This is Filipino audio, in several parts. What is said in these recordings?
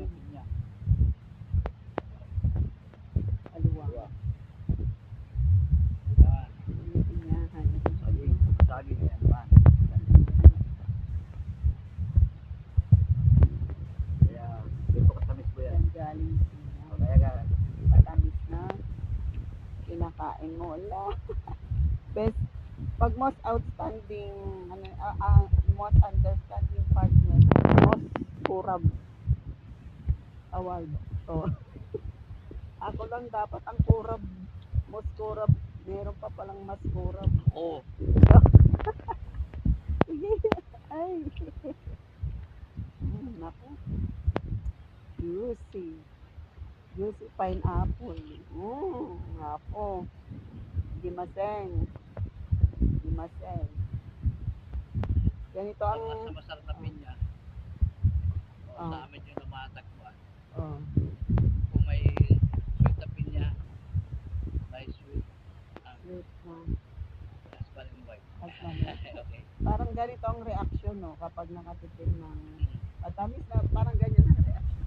pinya. Kaliwa. Yan. Yung pinyahan. Saging yan naman. Kaya, dito katamis ko yan. Yan galing pinya. O, kaya Matamis na. Kinakain mo. Wala. Best. Pag most outstanding, most understanding partner, most kurab award. So, ako lang dapat ang kurab. Most kurab. Meron pa palang mas kurab. oo. Sige. Ay. Naku. Juicy. Juicy pineapple. Naku. Gimaseng. Gimaseng. Ganito Ang ang... masarap na pinya. O, Oh. sa amin yung lumatagpuan. Oh. Kung may sweet na pinya, may sweet. Sweet na. Husband and wife. Husband. Okay. Parang ganito ang reaction, no? Kapag nakatikim ng matamis na, parang ganyan ang reaction.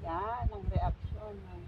Yan ang reaction ng